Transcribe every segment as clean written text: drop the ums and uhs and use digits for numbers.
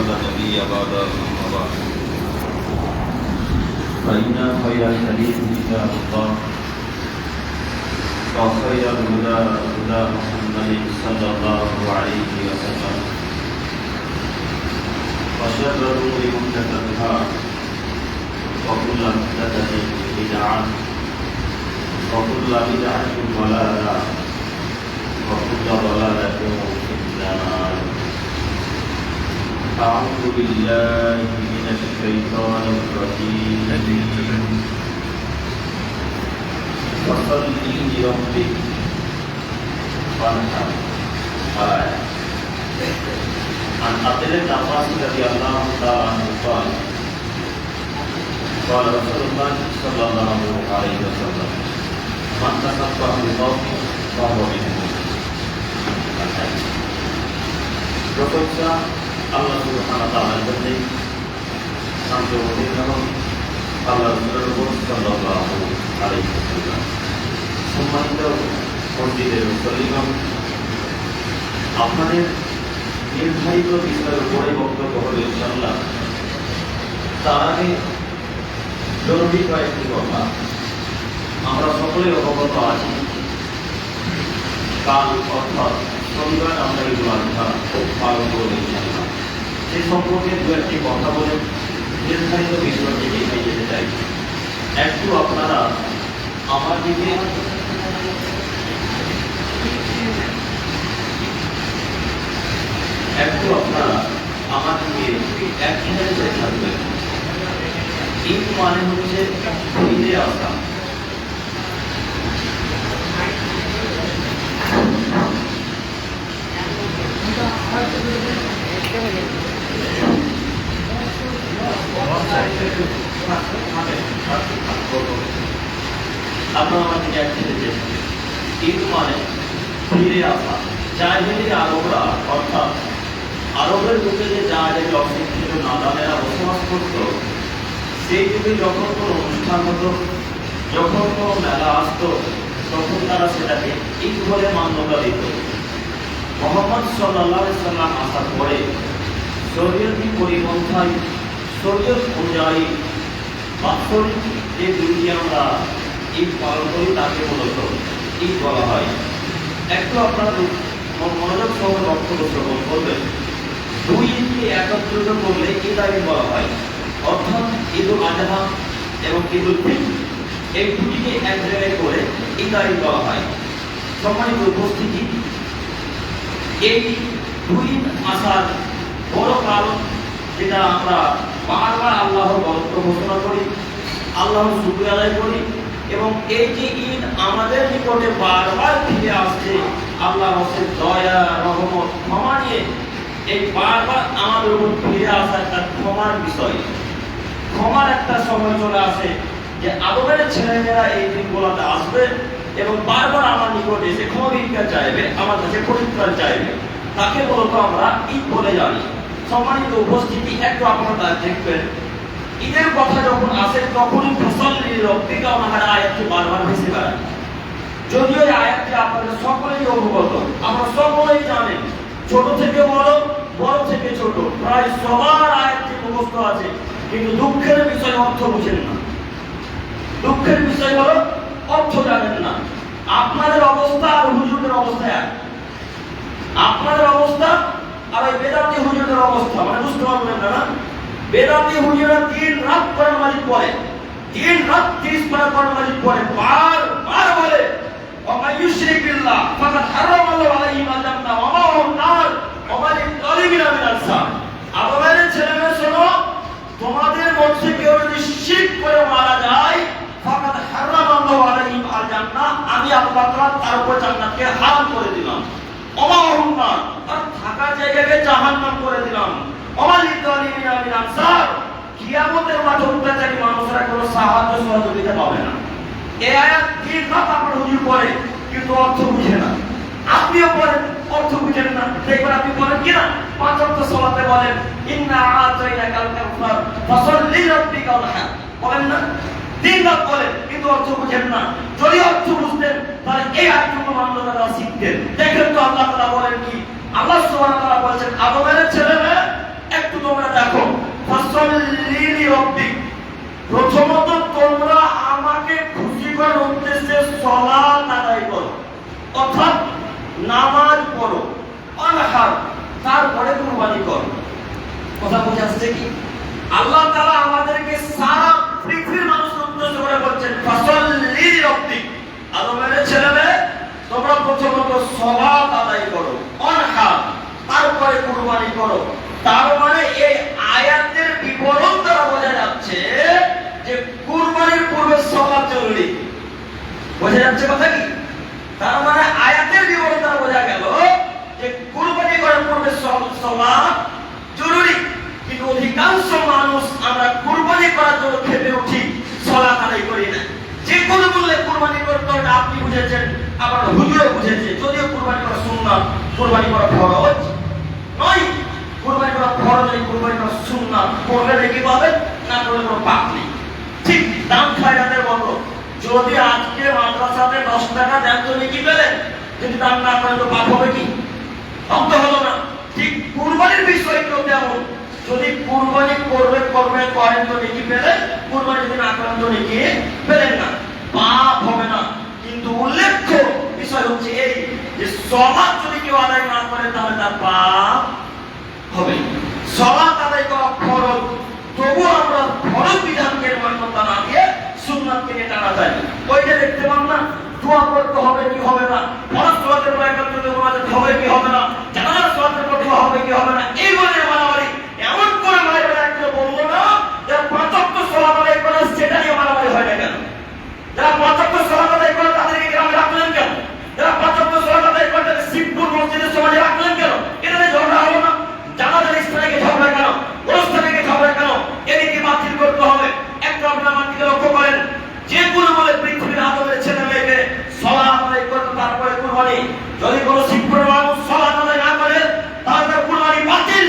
ولا نبي بعده أما بعد فإن خير الحديث كتاب الله وخير الهدى هدى محمد صلى الله عليه وسلم وشر الأمور محدثاتها وكل محدثة بدعة وكل بدعة ضلالة وكل ضلالة في النار. أعوذ بالله من الشيطان الرجيم. فصل لربك وانحر. عن عبد الله بن عباس رضي الله تعالى عنه قال قال رسول الله صلى الله عليه وسلم من تصبح بقوم فهو منهم. প্রশংসা আল্লাহ সুবহানাহু ওয়া তাআলার জন্য, শান্তি ও রহমত আল্লাহর উপর সাল্লাল্লাহু আলাইহি ওয়াসাল্লাম। সম্মানিত মসজিদের মুসল্লিগণ, আপনাদের নির্ধারিত বিষয়ের উপরে বক্তব্য হলো ইনশাআল্লাহ। তার আগে জরুরি কয়েকটি কথা। আমরা সকলেই অবগত আছি, কাল অর্থাৎ শনিবার আমরা ঈদুল আজহা পালন করব ইনশাআল্লাহ। সে সম্পর্কে দু একটি কথা বলে নির্ধারিত বিষয়টি এগিয়ে যেতে চাই। একটু আপনারা আমার দিকে একসাথে থাকবেন। ঈদ মানে হচ্ছে ঈদে আসা। আপনারা আমার দিকে একসাথে ঈদ মানে ফিরে আসা। জাহেলির আরবরা অর্থাৎ আরবের যুগে যে জাহেলি অশিক্ষিত নাদানেরা বসবাস করত, সেই যুগে যখন কোনো অনুষ্ঠান হতো, যখন কোনো মেলা আসতো, তখন তারা সেটাকে ঈদ বলে মান্যতা দিত। মুহাম্মদ সাল্লাল্লাহু আলাইহি সাল্লাম আসার পরে শরীয়তি পরিপন্থায় শরীয়ত অনুযায়ী বাৎসরিক যে দিনটি আমরা ঈদ পালন করি তাকে মূলত ঈদ বলা হয়। একটু আপনারা মনোযোগ সহ বক্তব্য শ্রবণ করবেন। দুই ঈদকে একত্রিত করলে ঈদ আগে বলা হয়, অর্থাৎ ঈদুল আজহা এবং ঈদুল ফিতর, এই দুটিকে এক জায়গায় করে ঈদ আগে বলা হয়। সম্মানিত উপস্থিতি, এই দুই ঈদ আসার বড় কারণ যেটা আমরা বারবার আল্লাহর বরকত ঘোষণা করি, আল্লাহর শুকরিয়া আদায় করি, এবং এই যে ঈদ আমাদের নিকটে বারবার ফিরে আসছে আল্লাহর রসের দয়া রহমত ক্ষমা নিয়ে, এই বারবার আমাদের উপর ফিরে আসা একটা ক্ষমার বিষয়। ক্ষমার একটা সময় চলে আসে যে আদমের ছেলেমেয়েরা এই দিনগুলোতে আসবে এবং বারবার আমার নিকটে এসে ক্ষমা ভিক্ষা চাইবে, আমার কাছে পরিত্রাণ চাইবে। তাকে বলতো আমরা ঈদ বলে জানি। সম্মানিত উপস্থিতি, একটু আপনারা দেখবেন, ঈদের কথা যখন আসে তখনই ফসল্লি রব্বিকা ওয়ানহার আয়াতটি বারবার ভেসে বেড়ায়। যদিও এই আয়াতটি আপনাদের সকলেই অবগত, আমরা সকলেই জানেন, ছোট থেকে বড়, বড় থেকে ছোট, প্রায় সবার আয়াতটি মুখস্থ আছে, কিন্তু দুঃখের বিষয় অর্থ বুঝেন না। দুঃখের বিষয় হলো অর্থ জানেন না। আপনাদের অবস্থা আর হুজুরের অবস্থা এক। আপনাদের অবস্থা আর ওই বেদাতি হুজুরের অবস্থা মানে বুঝতে পারবেন না। বেদাতি হুজুরা দিন রাত কোরআন মাজিদ পড়ে, দিন রাত 30 পারা কোরআন মাজিদ পড়ে, বার বলে ওয়া ইউশরিক বিল্লাহ ফাকাদ হারামাল্লাহু আলাইহি মা জান্নাহ ওয়া মা'হুম নার ওয়া মা লিল-যালিমিনা মিন আনসার। আদমের ছেলেমেয়ে শোনো, তোমাদের মধ্যে কেউ যদি শিরক করে মারা যায়, ফাকাদ হারামাল্লাহু আলাইহি মা জান্নাহ, আমি আল্লাহ তাআলা তার উপর জান্নাতকে হারাম করে দিলাম। ওয়া মা'হুম নার, তার থাকার জায়গাকে জাহান্নাম করে দিলাম। কিয়ামতের মাঠে উত্তাচারী মানুষরা কোনো সাহায্য সহযোগিতা পাবে না। এই আয়াত দিন রাত আপনার হুজুর পড়ে, কিন্তু অর্থ বুঝে না। আপনিও পড়েন, অর্থ বুঝেন না। দেখবেন আপনি বলেন কিনা, পাঁচ ওয়াক্ত সালাতে বলেন ইন্না আতাইনাকাল কাউসার ফাসাল্লি লিরাব্বিকা ওয়ানহার, বলেন না? দিন রাত বলেন, কিন্তু অর্থ বুঝেন না। যদি অর্থ বুঝতেন তাহলে এই আয়াতগুলো মানবতারা শিখতেন। দেখেন তো আল্লাহ তাআলা বলেন কি, আল্লাহ সুবহানাহু ওয়া তাআলা বলেন আদমের ছেলেমেয়ে একটু তোমরা দেখো, ফাসাল্লি লিরাব্বিক, প্রথমত তোমরা আমাকে খুশি করার উদ্দেশ্যে সালাত আদায় করো, অর্থাৎ নামাজ পড়ো, অনহার, তারপরে কুরবানি করো। কথা বুঝে আসছে কি? আল্লাহ তাআলা আমাদেরকে সারা পৃথিবীর মানুষকে উদ্দেশ্য করে বলছেন ফাসাল্লি লিরাব্বিক, আদমের ছেলেমেয়ে তোমরা প্রথমত সালাত আদায় করো, অনহার, তারপরে কুরবানি করো। তার মানে এই আয়াতের বিবরণ দ্বারা বোঝা যাচ্ছে যে কুরবানির পূর্বে সালাত জরুরি। বোঝা যাচ্ছে কথা কি? তার মানে আয়াতের বিবরণ দ্বারা বোঝা গেল যে কুরবানি করার পূর্বে সালাত জরুরি। কিন্তু অধিকাংশ মানুষ আমরা কুরবানি করার জন্য খেপে উঠি, সালাত আদায় করি না। যে কোনো মূল্যে কুরবানি করতে হবে আপনি বুঝেছেন, আবার হুজুরও বুঝেছে, যদিও কুরবানি করা সুন্নাত, কুরবানি করা ফরজ নয়। কুরবানি করা ফরজ নয়, কুরবানি করা সুন্নাত। করলে নাকি পাবেন, না করলে কোনো পাপ নেই। ঠিক দাম খায়রাতের মতো, যদি আজকে মাদ্রাসাতে 10 টাকা দেন তো নাকি পেলেন, যদি দান না করেন তো পাপ হবে কি? অন্ত হলো না। ঠিক কুরবানির বিষয়গুলো তেমন, যদি কুরবানি করেন তো নাকি পেলেন, কুরবানি যদি না করেন তো নাকি পেলেন না, পাপ হবে না। কিন্তু উল্লেখ্য বিষয় হচ্ছে এই যে সালাত যদি কেউ আদায় না করে তাহলে তার পাপ হবে। সালাত আদায় করা ফরজ, তবু আমরা ফরজ বিধানকে মান্যতা না দিয়ে সুন্নাতকে নিয়ে টানা যায়। ওইটা দেখতে পান না, দোয়া করতে হবে কি হবে না, ফরজ সালাতের পর একাত্তরে মুনাজাত হবে কি হবে না, জানাজার সালাতের পর দোয়া হবে কি হবে না, এই বলে মারামারি। এমন করে মারামারি একটা বলবো না যে 5 ওয়াক্ত সালাত আদায় করে সেটা নিয়ে মারামারি হয় না কেন? যারা 5 ওয়াক্ত সালাত আদায় করে তাদেরকে গ্রামে রাখলেন কেন? যারা 5 ওয়াক্ত সালাত আদায় করে তাদের শিবপুর মসজিদের সমাজে রাখলেন কেন? এটা নিয়ে ঝগড়া হলো না? জানাজার স্থানে ঝগড়া কেন? অনুষ্ঠানে ঝগড়া কেন? এদিকে বাতিল করতে হবে। একটা আপনার মানকে লক্ষ্য করেন, যে কোনো বলে পৃথিবীর আদমের ছেলে মেয়েকে সালাত আদায় করতে তারপরে কুরবানি। যদি কোনো শিবপুরের মানুষ সালাত আদায় না করে তাহলে তার কুরবানি বাতিল।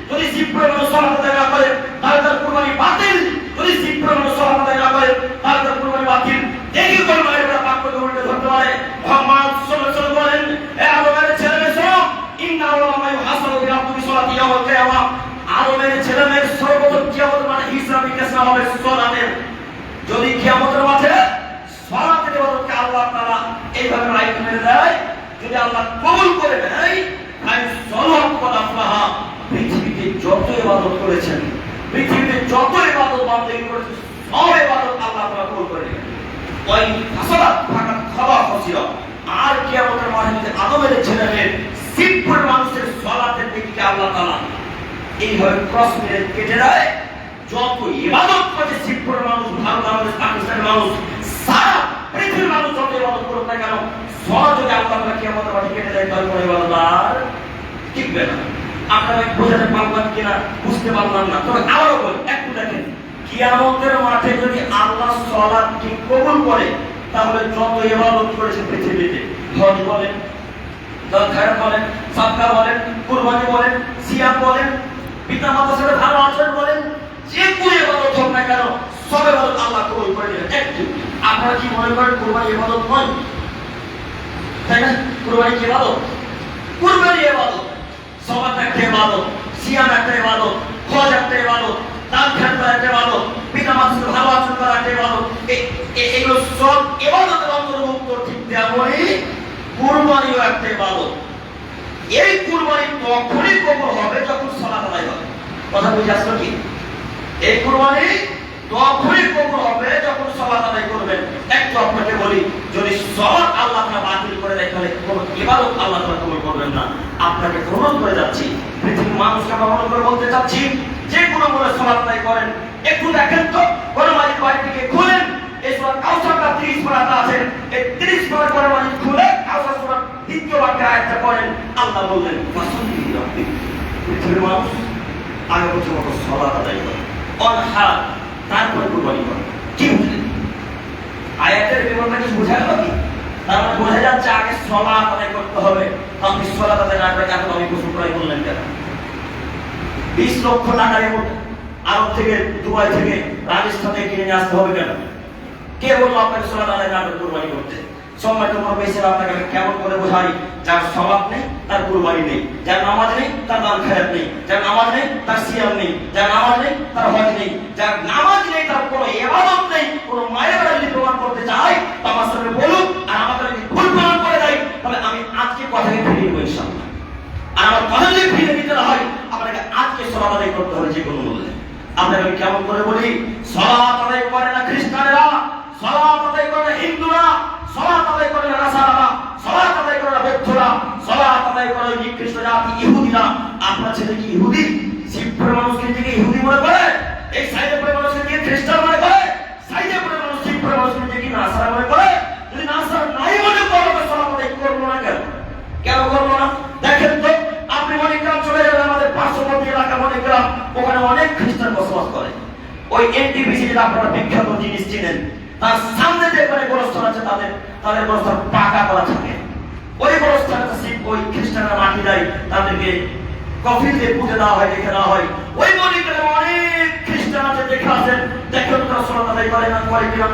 যদি শিবপুরের মানুষ সালাত আদায় না করে তাহলে তার কুরবানি বাতিল। যদি শিবপুরের মানুষ সালাত আদায় না করে তাহলে তার কুরবানি বাতিল। দেখি কোন মায়েরা পাপ করে উল্টে ধরতে পারে। মুহাম্মদ সাল্লাল্লাহু আলাইহি ওয়াসাল্লাম বলেন, এ আদমের ছেলে মেয়ে শোনো, ইন্না আওয়ালা ইউহাসাবু বিআবদি সালাতি ইয়াউমাল কিয়ামা, আদমের ছেলে মেয়ের সর্বপ্রথম কিয়ামতের মাঠে হিসাব নিকাশ হবে সালাতের। যদি কিয়ামতের মাঠে সালাতের ইবাদতকে আল্লাহ তাআলা এইভাবে রাইট মেরে দেয়, যদি আল্লাহ কবুল করে নেয়, তাই সালাত ওয়াদাফলাহা, পৃথিবীতে যত ইবাদত করেছেন, পৃথিবীতে যত ইবাদত বান্দাগি করেছেন, সব ইবাদত আল্লাহ তাআলা কবুল করে নেন। ওই সালাত ফাকাত খাবা খসিরা, আর কিয়ামতের মাঠে যদি আদমের ছেলে মেয়ে শিবপুরের মানুষের সালাতের দিকে আল্লাহ তাআলা এইভাবে ক্রস মেরে কেটে দেয়, যত ইবাদত করে শিবপুরের মানুষ, ভারত, বাংলাদেশ, পাকিস্তানের মানুষ, সারা পৃথিবীর মানুষ যত ইবাদত করুক না কেন, সব যদি আল্লাহ তাআলা কিয়ামতের মাঠে কেটে দেয়, তাহলে কোনো ইবাদত আর টিকবে না। আপনারা বোঝাতে পারবেন কিনা বুঝতে পারলাম না, তবে আবারও বলি, একটু দেখেন, কিয়ামতের মাঠে যদি আল্লাহ সালাতকে কবুল করে, তাহলে যত ইবাদত করেছে পৃথিবীতে, হজ বলেন, দান খায়রাত বলেন, সাদকা বলেন, কুরবানি বলেন, সিয়াম বলেন, পিতামাতার সাথে ভালো আচরণ বলেন, যে কোনো ইবাদত হোক না কেন, সব ইবাদত আল্লাহ কবুল করে নেবেন। একটু আপনারা কি মনে করেন কুরবানি ইবাদত নয়? তাই না? কুরবানি কি ইবাদত? কুরবানি ইবাদত। সালাত একটা ইবাদত, সিয়াম একটা ইবাদত, হজ একটা ইবাদত, দান খায়রাত একটা ইবাদত, পিতামাতার সাথে ভালো আচরণ করা একটা ইবাদত। এগুলো সব ইবাদতের অন্তর্ভুক্ত। ঠিক তেমনই কুরবানিও একটা ইবাদত। এই কুরবানি তখনই কবুল হবে যখন সালাত আদায় হবে। কথা বুঝে আসলো কি? এই কুরবানি তখনই কবুল হবে যখন সালাত আদায় করবেন। একটু আপনাকে বলি, যদি সালাত আল্লাহ তাআলা বাতিল করে দেয়, তাহলে কোনো ইবাদত আল্লাহ তাআলা কবুল করবেন না। আপনাকে প্রমাণ করে যাচ্ছি, পৃথিবীর মানুষকে প্রমাণ করে বলতে চাচ্ছি, যে কোনো মনে সালাত আদায় করেন, একটু দেখেন তো কোন মালিক বাড়ি থেকে খুলেন, এই সূরা কাউসারটা 30 পারাতে আছে, এই 30 পারা কোন মালিক খুলে কাউসার সূরা দ্বিতীয় বাক্যে আয়াতটা পড়েন, আল্লাহ বললেন ফাসাল্লি লিরাব্বিক। পৃথিবীর মানুষ আগে পর্যন্ত সালাত আদায় করে, অনহার, তারপরে কুরবানি করে। কি বুঝলেন? আয়াতের বিবরণটা কি বোঝা গেল কি? তার মানে বোঝা যাচ্ছে আগে সালাত আদায় করতে হবে। আপনি সালাত আদায় না করে এখন আমি গোসল করাই বললেন কেন? 20 লক্ষ টাকার এমন আরব থেকে, দুবাই থেকে, রাজস্থান থেকে কিনে নিয়ে আসতে হবে কেন? কে বললো আপনাকে সালাত আদায় না করে কুরবানি করতে? সম্মানিত মুরব্বী, আপনাকে আমি কেমন করে বোঝাই? যার স্বভাব নেই তার কুরবানি নেই, যার নামাজ নেই তার দান খেরাত নেই, যার নামাজ নেই তার সিয়াম নেই, যার নামাজ নেই তার হজ নেই, যার নামাজ নেই তার কোনো ইবাদত নেই। কোনো মায়ের যদি প্রমাণ করতে চাই তা আমার সামনে বলুক, আর আমাকে যদি ভুল প্রমাণ করে দেয় তাহলে আমি আজকে কথাকে ফিরিয়ে দেবো ইনশাআল্লাহ। আর আমার কথা যদি ফিরিয়ে দিতে না হয় আপনাকে আজকে সালাত আদায় করতে হবে যে কোনো মূল্যে। আপনাকে আমি কেমন করে বলি? সালাত আদায় করে না খ্রিস্টানেরা, সালাত আদায় করে না হিন্দুরা, সালাত আদায় করে না নাসারারা, সালাত আদায় করে না বৌদ্ধরা, সালাত আদায় করে নিকৃষ্ট জাতি ইহুদিরা। আপনার ছেলে কি ইহুদি? সিপ্রের মানুষকে নিজেকে ইহুদি মনে করে, এই সাইডে পরে মানুষকে নিজেকে খ্রিস্টান মনে করে, সাইডে পরে মানুষ সিপ্রের মানুষকে নিজেকে নাসারা মনে করে। যদি নাসারা নাই মনে করো তবে সালাত আদায় করবো না কেন? কেন করবো না? দেখেন তো, আপনি মণিগ্রাম চলে যাবেন, আমাদের পার্শ্ববর্তী এলাকা মণিগ্রাম, ওখানে অনেক খ্রিস্টান বসবাস করে। ওই এনটিপিসি যেটা আপনারা বিখ্যাত জিনিস চিনেন, তার সামনে যে মানে গোরস্থান আছে তাদের গোরস্থান পাকা করা থাকে। ওই গোরস্থানে ওই খ্রিস্টানরা মাটি দেয়, তাদেরকে কফিল দিয়ে পুজো দেওয়া হয়, রেখে দেওয়া হয়। ওই মণিগ্রামে অনেক খ্রিস্টান আছে, দেখে আছেন, দেখে তারা সালাত আদায় করে না, করে কিনা।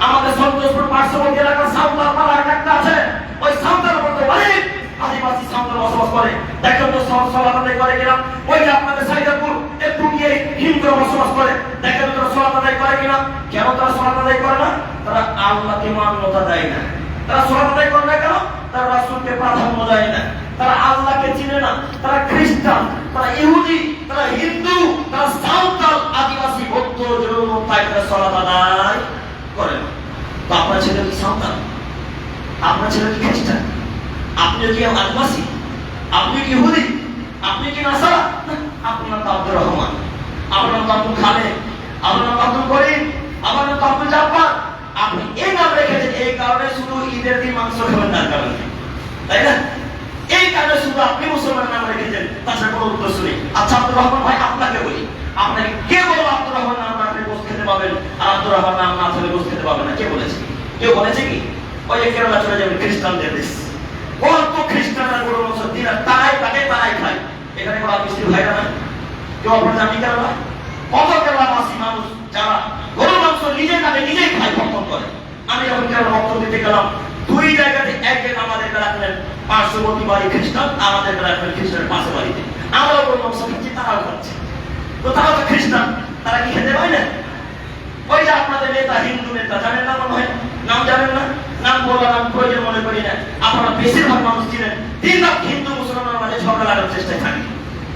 আমাদের সন্তোষপুর পার্শ্ববর্তী এলাকার সাঁওতাল পাড়া একটা আছে, ওই সাঁওতাল মধ্যে অনেক আদিবাসী সাঁওতাল বসবাস করে, দেখেন তো সালাত আদায় করে কিনা। ওই যে আপনাদের সাইদাপুর একটু গিয়ে হিন্দুরা বসবাস করে, দেখেন তো সালাত আদায় করে কিনা। কেন তারা সালাত আদায় করে না? তারা আল্লাহকে মান্যতা দেয় না। তারা সালাত আদায় করে না কেন? তারা রাসূলকে প্রাধান্য দেয় না, তারা আল্লাহকে চিনে না। তারা খ্রিস্টান, তারা ইহুদি, তারা হিন্দু, তারা সাঁওতাল, আদিবাসী, বৌদ্ধ, জৈন, তাই তারা সালাত আদায় করে না। তো আপনার ছেলে কি সাঁওতাল? আপনার ছেলে কি খ্রিস্টান? আপনি কি আদিবাসী? আপনি কি ইহুদি? আপনি কি নাসারা? আপনার নাম আব্দুর রহমান, আপনার নাম আব্দুল খালেক, আপনার নাম আব্দুল করিম, আপনার নাম আব্দুল জাব্বার। আপনি এই নাম রেখেছেন এই কারণে শুধু ঈদের দিন মাংস খাবেন তার কারণে, তাই না? এই কারণে শুধু আপনি মুসলমানের নাম রেখেছেন, তাছাড়া কোনো উদ্দেশ্য নেই। আচ্ছা আব্দুর রহমান ভাই, আপনাকে বলি, আপনাকে কে বলবো আব্দুর রহমান নাম রাখলে গোশত খেতে পাবেন, আর আব্দুর রহমান নাম না থাকলে গোশত খেতে পাবেন না? কে বলেছে? কেউ বলেছে কি? ওই যে কেরালা চলে যাবেন খ্রিস্টানদের দেশ, কত খ্রিস্টানরা গরু মাংস দিন তারাই কাটে, তারাই খায়। এখানে কোনো মিষ্টি ভাইরা না, কেউ আপনার জানি কেরালা? কত কেরালাবাসী মানুষ যারা গরু মাংস নিজে কাটে, নিজেই খায়, ভক্ষণ করে। আমি যখন কেরালা ভক্ষণ দিতে গেলাম, দুই জায়গাতে একদিন আমাদের রাখলেন পার্শ্ববর্তী বাড়ি খ্রিস্টান, আমাদের রাখলেন খ্রিস্টানের পাশে বাড়িতে। আমরাও গরু মাংস খাচ্ছি, তারাও খাচ্ছে। তো তারা তো খ্রিস্টান, তারা কি খেতে পায় না? ওই যে আপনাদের নেতা, হিন্দু নেতা, জানেন না মনে হয়? নাম জানেন না? নাম বললাম আমি প্রয়োজন মনে করি না। আপনারা বেশিরভাগ মানুষ ছিলেন দিন রাত হিন্দু মুসলমানের মাঝে ঝগড়া লাগার চেষ্টায় থাকেন।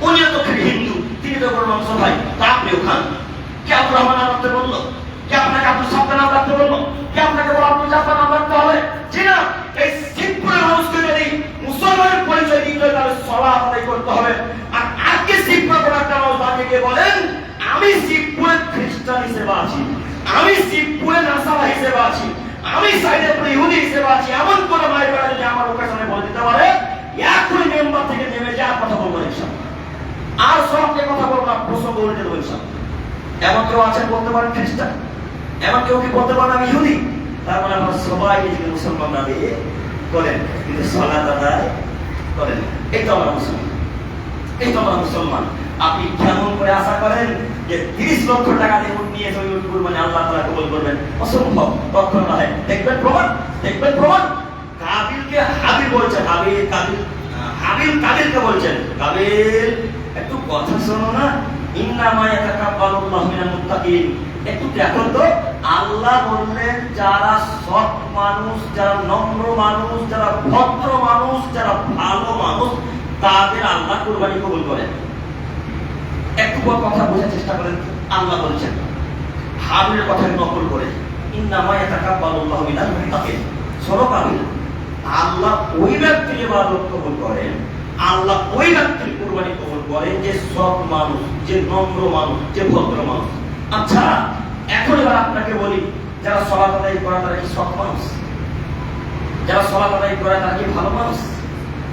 উনিও তো হিন্দু, তিনি তো গরু মাংস ভাই, তা আপনিও খান। কে আব্দুর রহমান নাম রাখতে বললো? কে আপনাকে আব্দুল সাত্তার নাম রাখতে বললো? কে আপনাকে বলো আব্দুল জাব্বার নাম রাখতে হবে? জি না, এই শিবপুরের মানুষকে যদি মুসলমানের পরিচয় দিতে হয় তাহলে সালাত আদায় করতে হবে। আর আজকে শিবপুর কোন একটা মানুষ দাঁড়িয়ে বলেন আমি শিবপুরের খ্রিস্টান হিসেবে আছি, আমি শিবপুরের নাসারা হিসেবে আছি, আমি সাইদাপুরে ইহুদি হিসেবে আছি, এমন কোন মায়ের বেড়া যদি আমার ওকে সামনে বলে দিতে পারে, এখনই মেম্বার থেকে নেমে যে আর কথা বলবো ইনশাআল্লাহ, আর সবকে কথা বলবো না, প্রসঙ্গ উল্টে দেবো ইনশাআল্লাহ। এমন কেউ আছেন বলতে পারেন খ্রিস্টান? এমন কেউ কি বলতে পারেন আমি ইহুদি? তার মানে আমরা সবাই নিজেকে মুসলমান দাবি করেন, কিন্তু সালাত আদায় করেন। এই তো আমরা মুসলমান, এই তো আমরা মুসলমান। আপনি কেমন করে আশা করেন যে 30 লক্ষ টাকা দিয়ে উঠ নিয়ে ওই উঠ মানে আল্লাহ তাআলা কবুল করবেন? অসম্ভব, কখনো নয়। দেখবেন প্রমাণ, দেখবেন প্রমাণ। কাবিলকে হাবিল বলছেন, হাবিল কাবিলকে বলছেন, কাবিল একটু কথা শোনো না, ইন্নামা ইয়াতাকাব্বালুল্লাহু মিনাল মুত্তাকিন। একটু দেখো তো, আল্লাহ বললেন যারা সৎ মানুষ, যারা নম্র মানুষ, যারা ভদ্র মানুষ, যারা ভালো মানুষ, তাদের আল্লাহ কুরবানি কবুল করেন। একটু কথা বোঝার চেষ্টা করেন। আল্লাহ বলছেন হাবিলের কথা নকল করে, ইন্নামা ইয়াতাকাব্বালুল্লাহু মিনাল মুত্তাকিন। শোনো কাবিল, আল্লাহ ওই ব্যক্তির ইবাদত কবুল করেন, আল্লাহ ওই ব্যক্তির কুরবানি কবুল করেন যে সৎ মানুষ, যে নম্র মানুষ, যে ভদ্র মানুষ। আচ্ছা, এখন এবার আপনাকে বলি, যারা সালাত আদায় করে তারা কি সৎ মানুষ? যারা সালাত আদায় করে তারা কি ভালো মানুষ?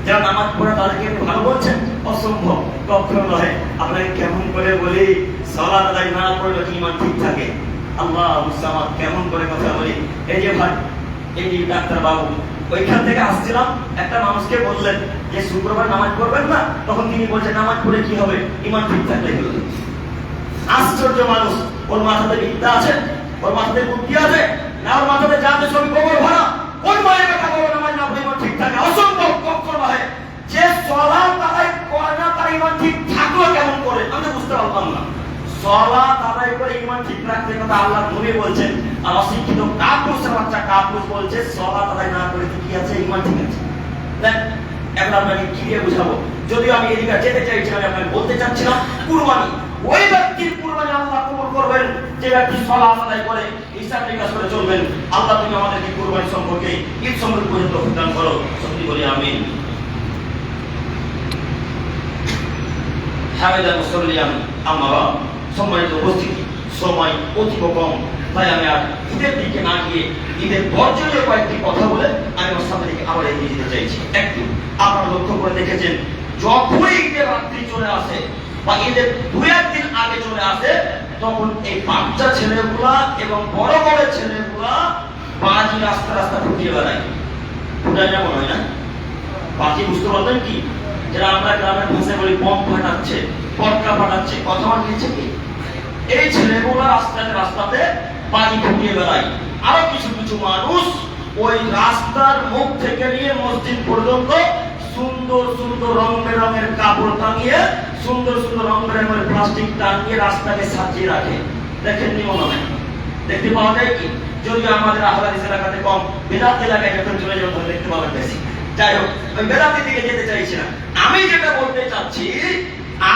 যারা নামাজ পড়ে তাদেরকে ভালো বলছেন? অসম্ভব, কখনো নয়। আপনাকে কেমন করে বলি, সালাত আদায় না করলে কি ইমান ঠিক থাকে? আল্লাহ মুসামাদ, কেমন করে কথা বলি। এই যে ভাই, এই যে ডাক্তার বাবু, ওইখান থেকে আসছিলাম, একটা মানুষকে বললেন যে শুক্রবার নামাজ পড়বেন না, তখন তিনি বলছেন নামাজ পড়ে কি হবে, ইমান ঠিক থাকলে হলো। আশ্চর্য মানুষ, ওর মাথাতে বিদ্যা আছে, ওর মাথাতে বুদ্ধি আছে না, ওর মাথাতে যা আছে সবই গোবর ভরা, কোন মায়ের কথা বলো নামাজ না পড়ে ঠিক থাকে? অসম্ভব, কখনো নয়। যে সালাত আদায় করে না তার ঈমান ঠিক থাকলো কেমন করে? আমি বুঝতে পারলাম না। সালাত আদায় করে ঈমান ঠিক রাখতে কথা আল্লাহ নবী বলছেন, আর অশিক্ষিত কাপুরুষের বাচ্চা কাপুরুষ বলছে সালাত আদায় না করে কি আছে, ঈমান ঠিক আছে। দেখ এখন আপনাকে কি দিয়ে বুঝাবো? যদিও আমি এদিকে যেতে চাইছিলাম, আপনাকে বলতে চাচ্ছিলাম কুরবানি। ওই ব্যক্তির কুরবানি আল্লাহ কবুল করবেন যে ব্যক্তি সালাত আদায় করে, হিসাব নিকাশ করে চলবেন। আল্লাহ তুমি আমাদেরকে কুরবানি সম্পর্কে, ঈদ সম্পর্কে পর্যন্ত প্রদান করো, সত্যি বলি আমিন। হামিদা মুসল্লিয়ান আমরা সম্মানিত উপস্থিতি, সময় অতীব কম, তাই আমি আর ঈদের দিকে না গিয়ে ঈদের বর্জনীয় কয়েকটি কথা বলে আমি আমার সামনে দিকে আবার এগিয়ে যেতে চাইছি। একটু আপনারা লক্ষ্য করে দেখেছেন, যখনই ঈদের রাত্রি চলে আসে বা ঈদের দু একদিন আগে চলে আসে, তখন এই বাচ্চা ছেলেগুলা এবং বড় বড় ছেলেগুলা বাজি রাস্তা রাস্তা ফুটিয়ে বেড়ায়। ফুটায় না মনে হয় না? বাজি বুঝতে পারবেন কি? যারা আমরা গ্রামের ভাষায় বলি বম ফাটাচ্ছে, পটকা ফাটাচ্ছে, কথা মানছে কি? এই ছেলেগুলা রাস্তাতে রাস্তাতে বাজি ফুটিয়ে বেড়ায়। আরো কিছু কিছু মানুষ ওই রাস্তার মুখ থেকে নিয়ে মসজিদ পর্যন্ত সুন্দর সুন্দর রং বেরঙের কাপড় টাঙিয়ে, সুন্দর সুন্দর রং বেরঙের প্লাস্টিক টাঙিয়ে রাস্তাকে সাজিয়ে রাখে। দেখেননি মনে হয়? দেখতে পাওয়া যায় কি? যদিও আমাদের আহলাদিস এলাকাতে কম, বেদাত এলাকায় যখন চলে যাবো দেখতে পাবেন বেশি। যাই হোক, ওই বেদাতের দিকে যেতে চাইছি না। আমি যেটা বলতে চাচ্ছি,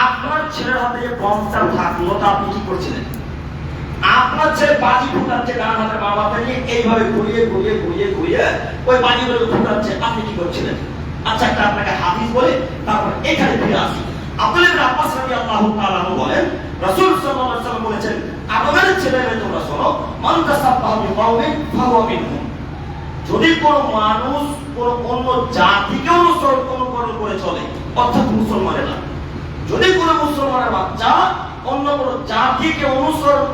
আপনার ছেলের হাতে যে বমটা থাকলো তা আপনি কি করছিলেন? আপনার ছেলে বাজি ফুটাচ্ছে ডান হাতে বাম হাতে নিয়ে, এইভাবে ঘুরিয়ে ঘুরিয়ে ঘুরিয়ে ঘুরিয়ে ওই বাজিগুলো ফুটাচ্ছে, আপনি কি করছিলেন? আচ্ছা, একটা আপনাকে হাদিস বলে তারপর এখানে ফিরে আসি। আব্দুল্লাহ ইবনে আব্বাস রাদিয়াল্লাহু তাআলা বলেন, রাসূল সাল্লাল্লাহু আলাইহি ওয়াসাল্লাম বলেছেন, আদমের ছেলেরা তোমরা শোনো, মান তাসাব্বাহা বিকওমিন ফাহুয়া মিনহুম। যদি কোনো মানুষ কোনো অন্য জাতিকে অনুকরণ করে চলে, অর্থাৎ মুসলমানেরা, যদি কোনো মুসলমানের বাচ্চা অন্য কোনো জাতিকে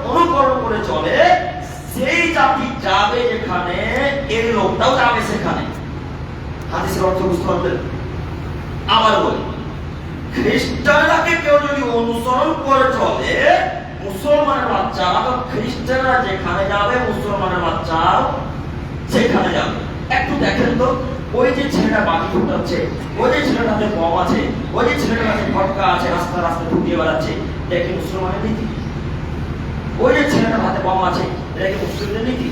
অনুকরণ করে চলে, সেই জাতি যাবে যেখানে, এই লোকটাও যাবে সেখানে। হাদিসের অর্থ বুঝতে পারবেন? আবার বলি, খ্রিস্টানরাকে কেউ যদি অনুসরণ করে চলে, মুসলমানের বাচ্চারা তো খ্রিস্টানরা যেখানে যাবে মুসলমানের বাচ্চাও সেখানে যাবে। একটু দেখেন তো, ওই যে ছেলেটা বাজি ফুটাচ্ছে, ওই যে ছেলেটার হাতে বম আছে, ওই যে ছেলেটার হাতে ফটকা আছে, রাস্তা রাস্তা ফুটিয়ে বেড়াচ্ছে, এটা কি মুসলমানের নীতি? ওই যে ছেলেটার হাতে বম আছে, এটা কি মুসলিমদের নীতি?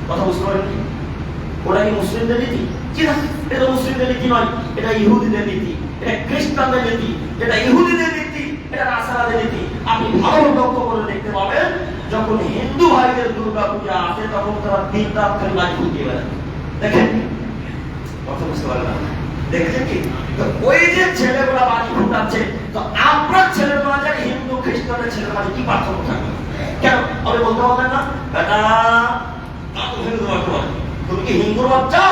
কথা বুঝতে পারেন কি? ওটা কি মুসলিমদের নীতি? কি না, এটা মুসলিমদের নীতি নয়, এটা ইহুদিদের নীতি, এটা খ্রিস্টানদের নীতি, এটা ইহুদিদের নীতি, এটা নাসারাদের নীতি। আপনি ভালো লক্ষ্য করে দেখতে পাবেন, যখন হিন্দু ভাইদের দুর্গা পূজা আসে তখন তারা দিন রাত খালি বাজি ফুটিয়ে বেড়ায়। দেখেন, কথা বুঝতে পারলেন? দেখেছেন কি? ওই যে ছেলেগুলা বাজি ফুটাচ্ছে, তো আপনার ছেলেগুলা জানি হিন্দু খ্রিস্টানের ছেলের মাঝে কি পার্থক্য থাকবে? কেন আপনি বলতে পারবেন না, বেটা হিন্দু বাচ্চা, তুমি কি হিন্দুর বাচ্চা,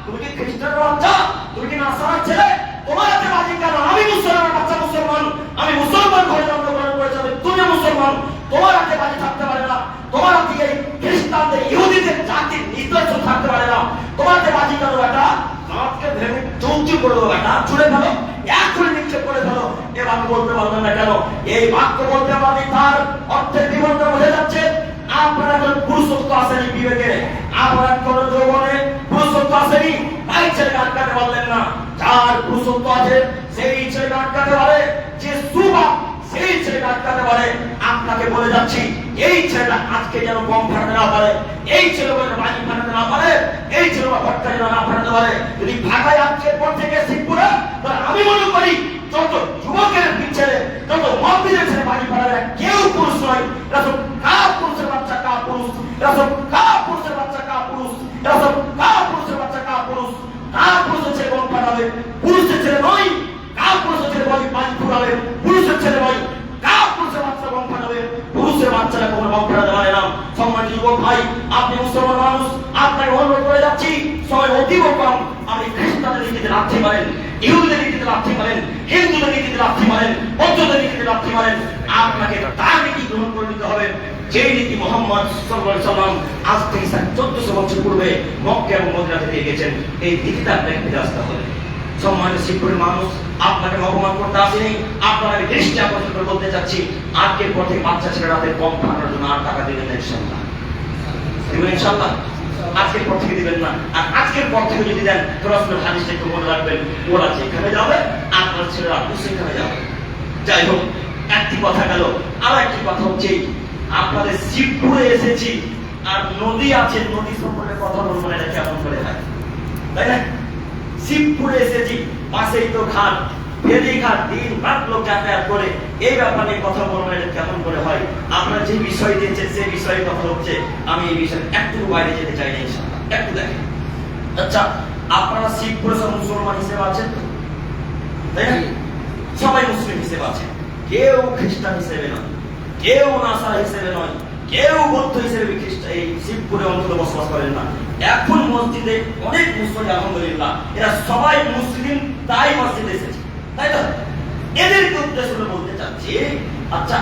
তুমি কি খ্রিস্টানের বাচ্চা, তুমি কি নাসারার ছেলে, তোমার হাতে বাজি কেন? আমি মুসলমান বাচ্চা, মুসলমান, আমি মুসলমান ঘরে জন্মগ্রহণ করেছি, তুমি মুসলমান, তোমার হাতে বাজি থাকতে পারে না, তোমার হাতে এই খ্রিস্টানদের ইহুদিদের জাতির নিদর্শন থাকতে পারে না। তোমার হাতে বাজি কেন বেটা? আমাকে ভেবে চৌচি করে দেবো বেটা, ছুড়ে ফেলো, এক করে নিক্ষেপ করে ফেলো। এবার বলতে পারবেন না কেন? এই বাক্য বলতে পারি তার অর্থের বিবরণ বোঝা যাচ্ছে। আপনার এখন পুরুষত্ব আসেনি বিবেকে, আপনার কোন যৌবনে পুরুষত্ব আসেনি, তাই ছেলেকে আটকাতে পারলেন না। যার পুরুষত্ব আছে সেই ছেলেকে আটকাতে পারে, যে সুবাক সেই ছেলেকে আটকাতে পারে। আপনাকে বলে যাচ্ছি, এই ছেলেটা আজকে যেন বম ফাটাতে না পারে, এই ছেলে বাজি ফাটাতে না পারে, এই ছেলে ভট্টা যেন না ফাটাতে পারে। যদি ঢাকায় আজকের পর থেকে শিখপুরে, তাহলে আমি মনে করি যত যুবকের পিছনে, যত মহিলাদের ছেলে বাজি ফাটাবে, কেউ পুরুষ নয়। এরা সব পুরুষের বাচ্চা, পুরুষ, এরা সব পুরুষের বাচ্চা, পুরুষ, এরা সব পুরুষের বাচ্চা, পুরুষ। পুরুষের ছেলে বম ফাটাবে, পুরুষের ছেলে নয়। পুরুষের ছেলে বাজি ফুটাবে, পুরুষের ছেলে নয়। পুরুষের বাচ্চা বম ফাটাবে, পুরুষের বাচ্চারা কখনো বম ফাটাতে পারে না। সম্মানিত যুবক ভাই, আপনি মুসলমান মানুষ, আপনাকে অনুরোধ করে যাচ্ছি, সময় অতীব কম। আপনি খ্রিস্টানদের নীতিতে লাথি মারেন, ইহুদিদের নীতিতে লাথি মারেন, হিন্দুদের নীতিতে লাথি মারেন, বৌদ্ধদের নীতিতে লাথি মারেন, আপনাকে তার নীতি গ্রহণ করে নিতে হবে, যে নীতি মুহাম্মদ সাল্লাল্লাহু আলাইহি ওয়াসাল্লাম আজ থেকে 1400 বছর পূর্বে মক্কা এবং মদিনাতে দিয়ে গেছেন। এই নীতিটা আপনাকে ফিরে আসতে হবে। সম্মানিত শিক্ষকের মানুষ, আপনাকে অপমান করতে আসেনি, আপনাকে দৃষ্টি আকর্ষণ করে বলতে চাচ্ছি, আজকের পর থেকে বাচ্চা ছেলেরা রাতে কম ফাটানোর জন্য আর টাকা দেবেন না, ইনশাআল্লাহ। দেবেন ইনশাআল্লাহ। আজকের পর থেকে দিবেন না। আর আজকের পর থেকে যদি দেন তো রাসূলের হাদিসটা একটু মনে রাখবেন, ওরা যেখানে যাবে আপনার ছেলেরা সেখানে যাবে। যাই হোক, একটি কথা গেল। আর একটি কথা হচ্ছে আপনাদের শিবপুরে এসেছি আর নদী আছে, নদী সম্পর্কে কথা বলবো না, এটা কেমন করে হয়, তাই না? শিবপুরে এসেছি, পাশেই তো ঘাট, ফেরিঘাট, দিন রাত লোক যাতায়াত করে, এই ব্যাপারে কথা বলবো এটা কেমন করে হয়? আপনারা যে বিষয় দিয়েছেন সেই বিষয়ে কথা হচ্ছে, আমি এই বিষয়ে একটু বাইরে যেতে চাই না ইনশাআল্লাহ। একটু দেখেন, আচ্ছা আপনারা শিবপুরে সব মুসলমান হিসেবে আছেন তো, তাই না? সবাই মুসলিম হিসেবে আছেন, কেউ খ্রিস্টান হিসেবে নয়, কেউ নাসারা হিসেবে নয়, কেউ বৌদ্ধ হিসেবে এই শিবপুরে অন্তত বসবাস করেন না। এখন মসজিদে অনেক মুসলিম, আলহামদুলিল্লাহ, এরা সবাই মুসলিম, তাই মসজিদে এসেছে, তাই তো? এদেরকে উদ্দেশ্য করে বলতে চাচ্ছি, আচ্ছা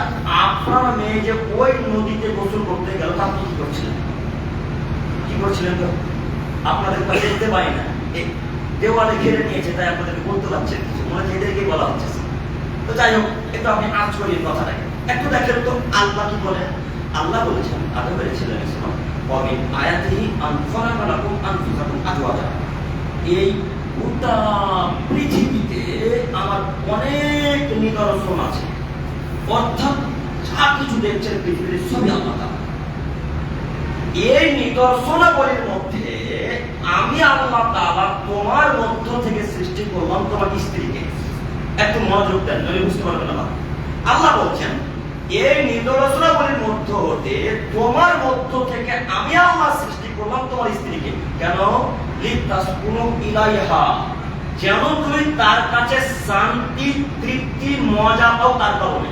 আপনার মেয়ে যে ওই নদীতে গোসল করতে গেল, আপনি কি করছিলেন? কি করছিলেন? তো আপনাদের কাছে দেখতে পাই না, দেওয়ালে ঘিরে নিয়েছে, তাই আপনাদেরকে বলতে পারছেন কিছু, মনে হয় এদেরকে বলা হচ্ছে। তো যাই হোক, একটু আপনি আজ করি কথাটাকে একটু দেখেন তো, আল্লাহ কি বলে? আল্লাহ বলেছেন আদমের ছেলে ওয়ামিন আয়াতিহি আন খালাকা লাকুম আনফুসাকুম আজওয়াজা, এই গোটা পৃথিবীতে আমার অনেক নিদর্শন আছে, অর্থাৎ যা কিছু দেখছেন পৃথিবীর সবই আল্লাহ তাআলা। এই নিদর্শনাবলীর মধ্যে আমি আল্লাহ তাআলা তোমার মধ্য থেকে সৃষ্টি করলাম তোমার স্ত্রীকে। একটু মনোযোগ দেন, নইলে বুঝতে পারবেন না। আল্লাহ বলছেন এই নিদর্শনাবলীর মধ্য হতে তোমার মধ্য থেকে আমি আল্লাহ সৃষ্টি করলাম তোমার স্ত্রীকে। কেন? লিতাসকুনু ইলাইহা, যেন তুমি তার কাছে শান্তি, তৃপ্তি, মজা পাও তার কারণে।